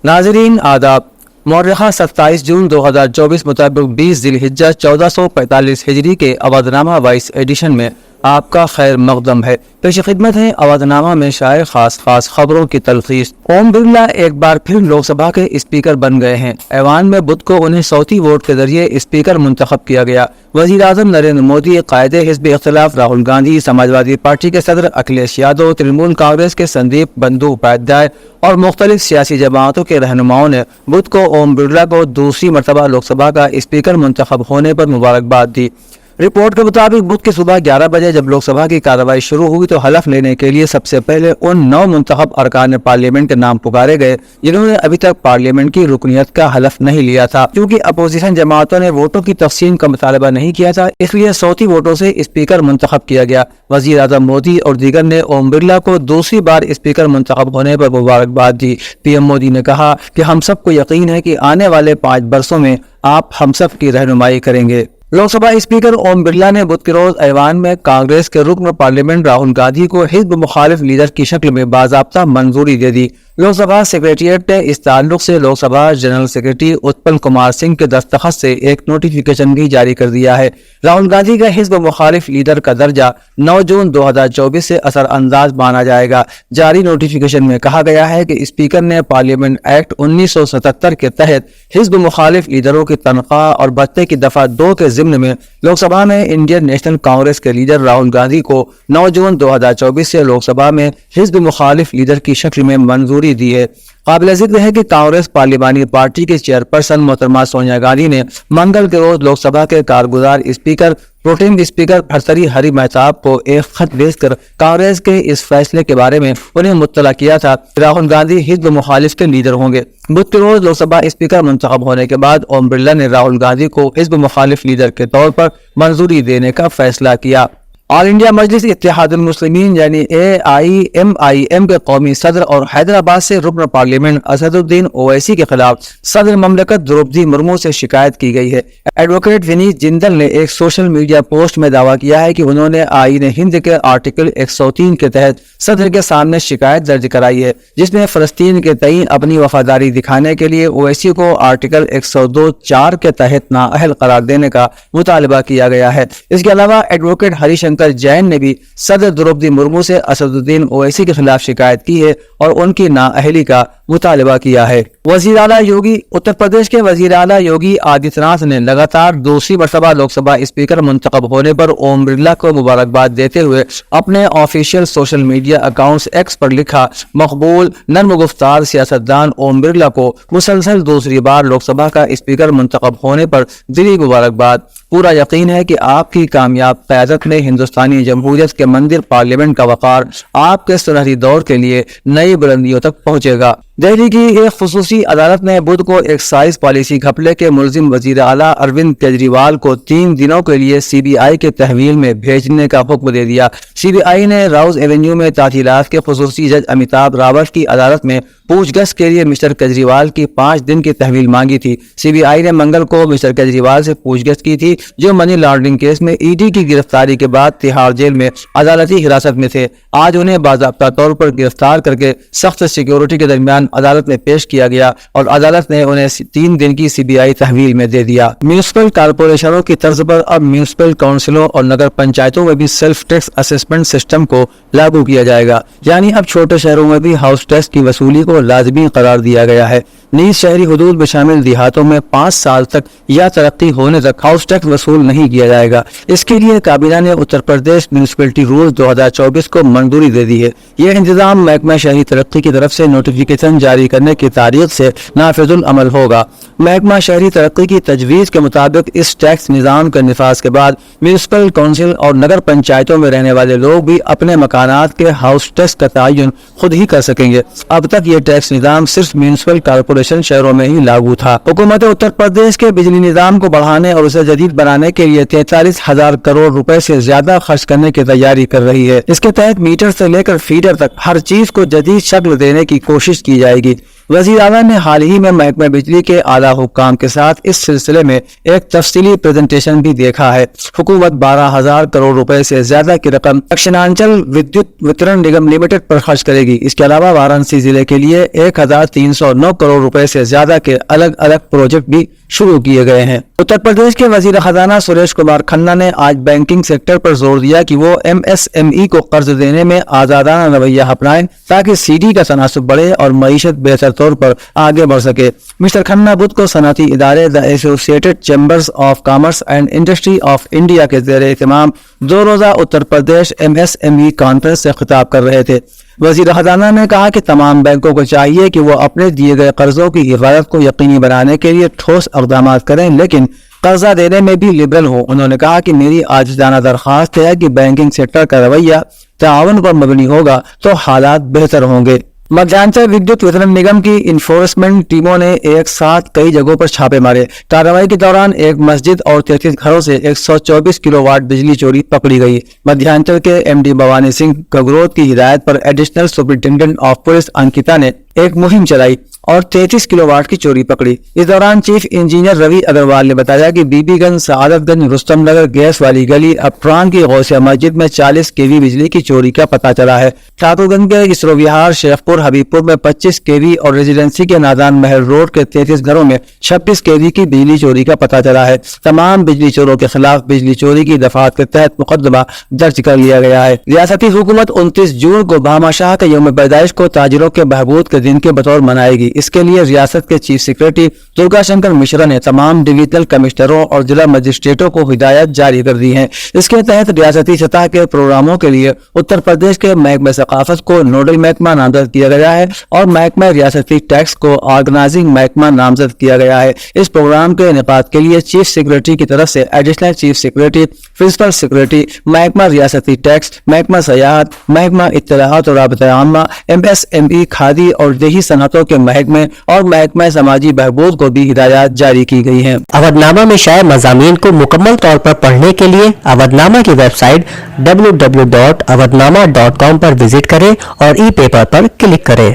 नाज़रीन आदाब। मौर्रखा 27 जून 2024 मुताबिक 20 ज़िलहिज्जा 1445 हिजरी के अवधनामा वाइस एडिशन में आपका खैर मकदम है। पेश खिदमत है अवधनामा में शाये खास खबरों की तलखीस। ओम बिरला एक बार फिर लोकसभा के स्पीकर बन गए हैं। ऐवान में बुध को उन्हें सौती वोट के जरिए स्पीकर मुंतखब किया गया। वज़ीर आज़म नरेंद्र मोदी, कायदे हिज़्ब इख्तिलाफ राहुल गांधी, समाजवादी पार्टी के सदर अखिलेश यादव, तृणमूल कांग्रेस के संदीप बंदोपाध्याय और मुख्तलिफ सियासी जमातों के रहनुमाओं ने बुध को ओम बिरला को दूसरी मरतबा लोकसभा का स्पीकर मुंतखब होने पर मुबारकबाद दी। रिपोर्ट के मुताबिक बुध की सुबह 11 बजे जब लोकसभा की कार्रवाई शुरू हुई तो हलफ लेने के लिए सबसे पहले उन 9 मुंतखब अरकान पार्लियामेंट के नाम पुकारे गए जिन्होंने अभी तक पार्लियामेंट की रुकनियत का हलफ नहीं लिया था। क्योंकि अपोजिशन जमातों ने वोटों की तकसीम का मुतालबा नहीं किया था, इसलिए सौती वोटों से स्पीकर मुंतखब किया गया। वज़ीर आज़म मोदी और दीगर ने ओम बिरला को दूसरी बार स्पीकर मुंतखब होने पर मुबारकबाद दी। पीएम मोदी ने कहा कि हम सबको यकीन है कि आने वाले 5 बरसों में आप हम सब की रहनुमाई करेंगे। लोकसभा स्पीकर ओम बिरला ने बुध के रोज ऐवान में कांग्रेस के रुकन पार्लियामेंट राहुल गांधी को हिज़्ब मुखालिफ लीडर की शक्ल में बाज़ाब्ता मंजूरी दे दी। लोकसभा सेक्रेटेरिएट ने इस ताल्लुक से लोकसभा जनरल सेक्रेटरी उत्पल कुमार सिंह के दस्तखत से एक नोटिफिकेशन भी जारी कर दिया है। राहुल गांधी का हिज़्ब मुखालिफ लीडर का दर्जा 9 जून 2024 से असरअंदाज माना जाएगा। जारी नोटिफिकेशन में कहा गया है कि स्पीकर ने पार्लियामेंट एक्ट 1977 के तहत हिज़्ब मुखालिफ लीडरों की तनख्वाह और भत्ते की दफा 2 के ज़िम्न में लोकसभा में इंडियन नेशनल कांग्रेस के लीडर राहुल गांधी को 9 जून 2024 से लोकसभा में हिज़्ब मुखालिफ लीडर की शक्ल में मंजूरी दी है। काबिल जिक्र है कि कांग्रेस पार्लिमानी पार्टी के चेयरपर्सन मोहतरमा सोनिया गांधी ने मंगल के रोज लोकसभा के कारगुजार speaker pro tem speaker Bhartruhari Hari Mahtab को एक खत भेजकर कांग्रेस के इस फैसले के बारे में उन्हें मुत्तला किया था। राहुल गांधी हिज़्ब मुखालिफ के लीडर होंगे। बुध के रोज लोकसभा स्पीकर मुंतखब होने के बाद ओम बिरला ने राहुल गांधी को हिज़्ब मुखालिफ लीडर के तौर पर मंजूरी देने का फैसला किया। ऑल इंडिया मजलिस इत्तेहादुल मुस्लिमीन यानी AIMIM के कौमी सदर और हैदराबाद से रुकन पार्लियामेंट असदुद्दीन ओवैसी के खिलाफ सदर ममलकत द्रौपदी मुर्मू से शिकायत की गई है। एडवोकेट विनीत जिंदल ने एक सोशल मीडिया पोस्ट में दावा किया है कि उन्होंने आईन हिंद के आर्टिकल 103 के तहत सदर के सामने शिकायत दर्ज कराई है, जिसमें फलस्तीन के तई अपनी वफादारी दिखाने के लिए ओवैसी को आर्टिकल 102(4) के तहत नाअहल करार देने का मुतालबा किया गया है। इसके अलावा एडवोकेट हरिशंकर जैन ने भी सदर द्रौपदी मुर्मू से असदुद्दीन ओवैसी के खिलाफ शिकायत की है और उनकी नाअहली का मुतालबा किया है। वज़ीर आला योगी उत्तर प्रदेश के वज़ीर आला योगी आदित्यनाथ ने लगातार दूसरी मरतबा लोकसभा स्पीकर मुंतखब होने पर ओम बिरला को मुबारकबाद देते हुए अपने official social media accounts x पर लिखा, मकबूल नर्म गुफ्तार सियासतदान ओम बिरला को मुसलसल दूसरी बार लोकसभा का स्पीकर मुंतखब होने पर दिली मुबारकबाद। पूरा यकीन है कि आपकी कामयाब क़यादत में हिंदुस्तानी जमहूरियत के मंदिर पार्लियामेंट का वक़ार आपके सुनहरी दौर के लिए नई बुलंदियों तक पहुंचेगा। दिल्ली की एक खुसूसी अदालत ने बुध को एक्साइज पॉलिसी घपले के मुलजिम वजीर आला अरविंद केजरीवाल को 3 दिनों के लिए CBI के तहवील में भेजने का हुक्म दे दिया। CBI ने राउज एवेन्यू में तातीलात के खुसूसी जज अमिताभ रावत की अदालत में पूछगछ के लिए मिस्टर केजरीवाल की 5 दिन की तहवील मांगी थी। CBI ने मंगल को मिस्टर केजरीवाल से पूछगछ की थी, जो मनी लॉन्ड्रिंग केस में ED की गिरफ्तारी के बाद तिहाड़ जेल में अदालती हिरासत में थे। आज उन्हें बाज़ाब्ता तौर पर गिरफ्तार करके सख्त सिक्योरिटी के दरमियान अदालत में पेश किया गया और अदालत ने उन्हें 3 दिन की CBI तहवील में दे दिया। म्यूनिसिपल कारपोरेशनों की तर्ज पर अब म्यूनिसिपल काउंसिलों और नगर पंचायतों में भी सेल्फ टैक्स असेसमेंट सिस्टम को लागू किया जाएगा, यानी अब छोटे शहरों में भी हाउस टैक्स की वसूली को लाजमी करार दिया गया है। नीज शहरी हुदूद में शामिल देहातों में 5 साल तक या तरक्की होने तक हाउस टैक्स वसूल नहीं किया जाएगा। इसके लिए काबीना ने उत्तर प्रदेश म्यूनिसिपलिटी रूल 2024 को मंजूरी दे दी है। यह इंतजाम महकमा शहरी तरक्की की तरफ से नोटिफिकेशन जारी करने की तारीख से नाफिजुल अमल होगा। महकमा शहरी तरक्की की तजवीज़ के मुताबिक इस टैक्स निज़ाम के निफाज के बाद म्यूनिसिपल काउंसिल और नगर पंचायतों में रहने वाले लोग भी अपने मकानात के हाउस टैक्स का तयन खुद ही कर सकेंगे। अब तक ये टैक्स निज़ाम सिर्फ म्यूनिसिपल कारपोरेशन शहरों में ही लागू था। हुकूमत उत्तर प्रदेश के बिजली निज़ाम को बढ़ाने और उसे जदीद बनाने के लिए 43,000 करोड़ रुपए से ज्यादा खर्च करने की तैयारी कर रही है। इसके तहत मीटर से लेकर फीडर तक हर चीज को जदीद शक्ल देने की कोशिश की जाएगी। वज़ीर आज़म ने हाल ही में महकमे बिजली के आला हुक्काम के साथ इस सिलसिले में एक तफसीली प्रेजेंटेशन भी देखा है। हुकूमत 12,000 करोड़ रुपए से ज्यादा की रकम दक्षिणांचल विद्युत वितरण निगम लिमिटेड पर खर्च करेगी। इसके अलावा वाराणसी जिले के लिए 1,309 करोड़ रुपए से ज्यादा के अलग अलग प्रोजेक्ट भी शुरू किए गए हैं। उत्तर प्रदेश के वजीर खजाना सुरेश कुमार खन्ना ने आज बैंकिंग सेक्टर पर जोर दिया कि वो MSME को कर्ज देने में आजादाना रवैया अपनाएं ताकि CD का तनासुब बढ़े और मईशत बेहतर तौर पर आगे बढ़ सके। मिस्टर खन्ना बुध को सनअती इदारे the associated chambers of commerce and industry of India के ज़ेरे एहतमाम 2 रोज़ा उत्तर प्रदेश MSME कॉन्फ्रेंस से खिताब कर रहे थे। वज़ीर खजाना ने कहा कि तमाम बैंकों को चाहिए कि वो अपने दिए गए कर्जों की हिफाजत को यकीनी बनाने के लिए ठोस इक़दाम करें, लेकिन कर्जा देने में भी लिबरल हो। उन्होंने कहा कि मेरी आजिज़ाना दरख्वास्त है कि बैंकिंग सेक्टर का रवैया ताउन पर मबनी होगा तो हालात बेहतर होंगे। मध्यांचल विद्युत वितरण निगम की इन्फोर्समेंट टीमों ने एक साथ कई जगहों पर छापे मारे। कार्रवाई के दौरान एक मस्जिद और 33 घरों से 124 किलोवाट बिजली चोरी पकड़ी गई। मध्यांचल के MD भवानी सिंह गगरोत की हिदायत पर additional superintendent of police Ankita ने एक मुहिम चलाई और 33 किलोवाट की चोरी पकड़ी। इस दौरान चीफ इंजीनियर रवि अग्रवाल ने बताया कि बीबीगंज, सआदतगंज, रुस्तम नगर, गैस वाली गली, अफरान की गौसिया मस्जिद में 40 kV बिजली की चोरी का पता चला है। ठाकुरगंज के इसरो विहार, शेखपुर, हबीबपुर में 25 kV और रेजिडेंसी के नादान महल रोड के 33 घरों में 26 kV की बिजली चोरी का पता चला है। तमाम बिजली चोरों के खिलाफ बिजली चोरी की दफात के तहत मुकदमा दर्ज कर लिया गया है। रियासती हुकूमत 29 जून को बहामा शाह के यौम पैदाइश को ताजिरों के बहबूद के दिन के बतौर मनाएगी। इसके लिए रियासत के चीफ सेक्रेटरी दुर्गा शंकर मिश्रा ने तमाम डिविजनल कमिश्नरों और जिला मजिस्ट्रेटों को हिदायत जारी कर दी है। इसके तहत रियासती सतह के प्रोग्रामों के लिए उत्तर प्रदेश के महकमे सकाफत को नोडल महकमा नामजद किया गया है और महकमा रियासती टैक्स को ऑर्गेनाइजिंग महकमा नामजद किया गया है। इस प्रोग्राम के इनेकाद के लिए चीफ सेक्रेटरी की तरफ से additional chief secretary, principal secretary, महकमा रियासती टैक्स, महकमा सयाहत, महकमा इत्तलाआत और राबता आम्मा, MSME, खादी और देही सनअतों के महकमे और महकमा समाजी बहबूद को भी हिदायत जारी की गई हैं। अवधनामा में शाये मज़ामीन को मुकम्मल तौर पर पढ़ने के लिए अवधनामा की वेबसाइट www.awadhnama.com पर विजिट करें और ई पेपर पर क्लिक करें।